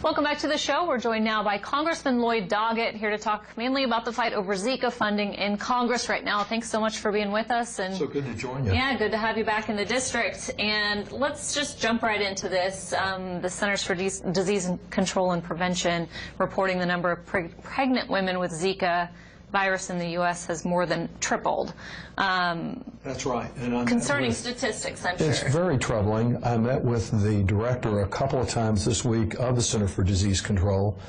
Welcome back to the show. We're joined now by Congressman Lloyd Doggett, here to talk mainly about the fight over Zika funding in Congress right now. Thanks so much for being with us. And so good to join you. Yeah, good to have you back in the district. And let's just jump right into this. The Centers for Disease Control and Prevention reporting the number of pregnant women with Zika virus in the U.S. has more than tripled. That's right. And concerning statistics, I'm sure. It's very troubling. I met with the director a couple of times this week of the Center for Disease Control.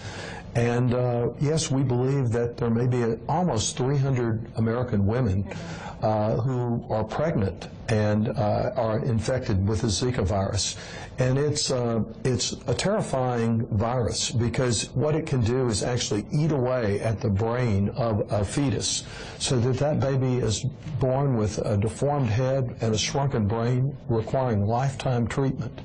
And yes, we believe that there may be almost 300 American women who are pregnant and are infected with the Zika virus. And it's a terrifying virus because what it can do is actually eat away at the brain of a fetus so that that baby is born with a deformed head and a shrunken brain requiring lifetime treatment.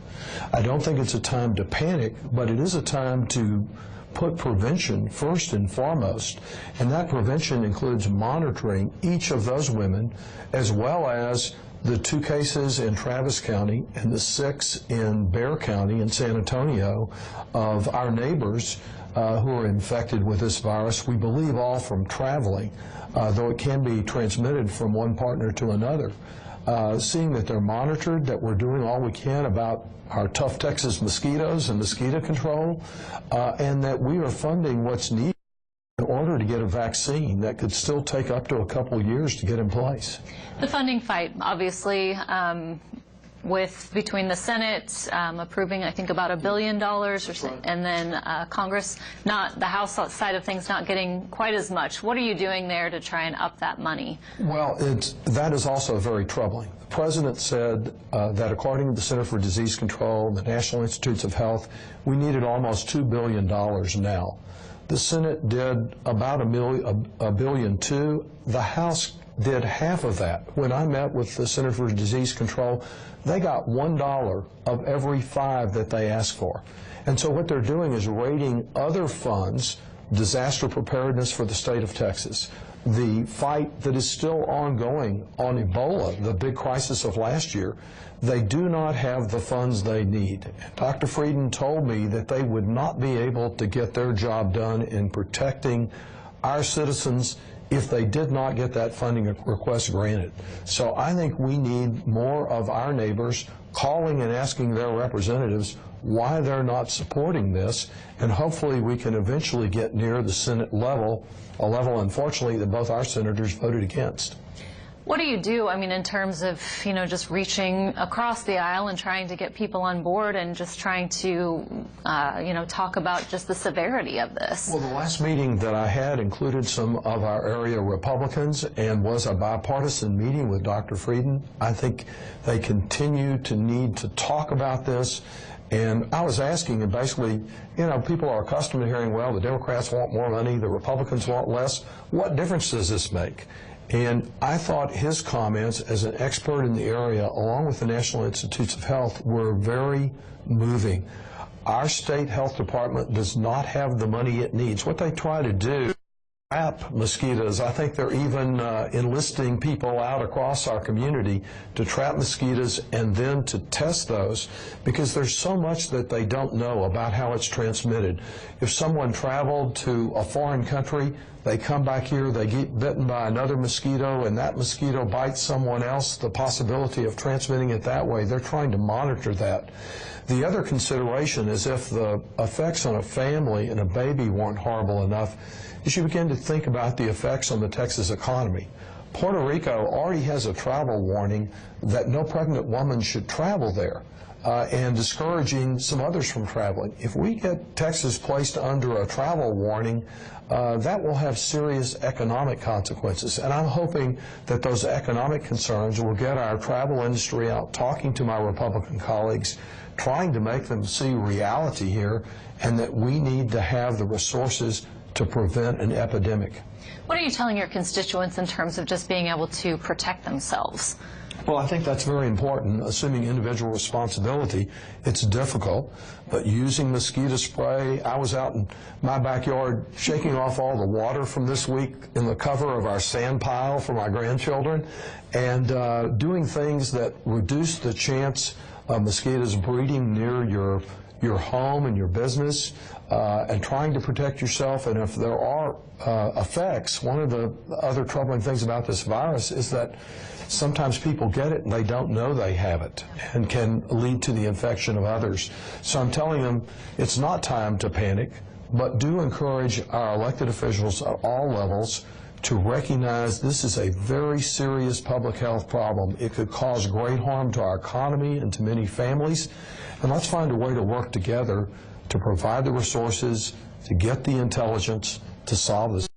I don't think it's a time to panic, but it is a time to put prevention first and foremost, and that prevention includes monitoring each of those women as well as the 2 cases in Travis County and the 6 in Bexar County in San Antonio of our neighbors who are infected with this virus, we believe all from traveling, though it can be transmitted from one partner to another. Seeing that they're monitored, that we're doing all we can about our tough Texas mosquitoes and mosquito control, and that we are funding what's needed in order to get a vaccine that could still take up to a couple of years to get in place. The funding fight, obviously, between the Senate approving, I think, about $1 billion, or so, right, and then Congress, not the House side of things, not getting quite as much. What are you doing there to try and up that money? Well, that is also very troubling. The President said that according to the Center for Disease Control and the National Institutes of Health, we needed almost $2 billion now. The Senate did about $1.2 billion. The House did half of that. When I met with the Center for Disease Control, they got $1 of every 5 that they asked for. And so what they're doing is raiding other funds, disaster preparedness for the state of Texas, the fight that is still ongoing on Ebola, the big crisis of last year. They do not have the funds they need. Dr. Frieden told me that they would not be able to get their job done in protecting our citizens if they did not get that funding request granted. So I think we need more of our neighbors calling and asking their representatives why they're not supporting this, and hopefully we can eventually get near the Senate level, a level, unfortunately, that both our senators voted against. What do you do, I mean, in terms of, just reaching across the aisle and trying to get people on board and just trying to, talk about just the severity of this? Well, the last meeting that I had included some of our area Republicans and was a bipartisan meeting with Dr. Frieden. I think they continue to need to talk about this. And I was asking, and basically, people are accustomed to hearing, well, the Democrats want more money, the Republicans want less. What difference does this make? And I thought his comments as an expert in the area, along with the National Institutes of Health, were very moving. Our state health department does not have the money it needs. What they try to do, trap mosquitoes. I think they're even enlisting people out across our community to trap mosquitoes and then to test those, because there's so much that they don't know about how it's transmitted. If someone traveled to a foreign country, they come back here, they get bitten by another mosquito, and that mosquito bites someone else, the possibility of transmitting it that way. They're trying to monitor that. The other consideration is if the effects on a family and a baby weren't horrible enough, you should begin to think about the effects on the Texas economy. Puerto Rico already has a travel warning that no pregnant woman should travel there, and discouraging some others from traveling. If we get Texas placed under a travel warning, that will have serious economic consequences. And I'm hoping that those economic concerns will get our travel industry out talking to my Republican colleagues, trying to make them see reality here, and that we need to have the resources to prevent an epidemic. What are you telling your constituents in terms of just being able to protect themselves? Well, I think that's very important, assuming individual responsibility. It's difficult, but using mosquito spray, I was out in my backyard shaking off all the water from this week in the cover of our sand pile for my grandchildren, and doing things that reduce the chance of mosquitoes breeding near your your home and your business, and trying to protect yourself. And if there are effects, one of the other troubling things about this virus is that sometimes people get it and they don't know they have it, and can lead to the infection of others. So I'm telling them it's not time to panic, but do encourage our elected officials at all levels to recognize this is a very serious public health problem. It could cause great harm to our economy and to many families. And let's find a way to work together to provide the resources, to get the intelligence, to solve this.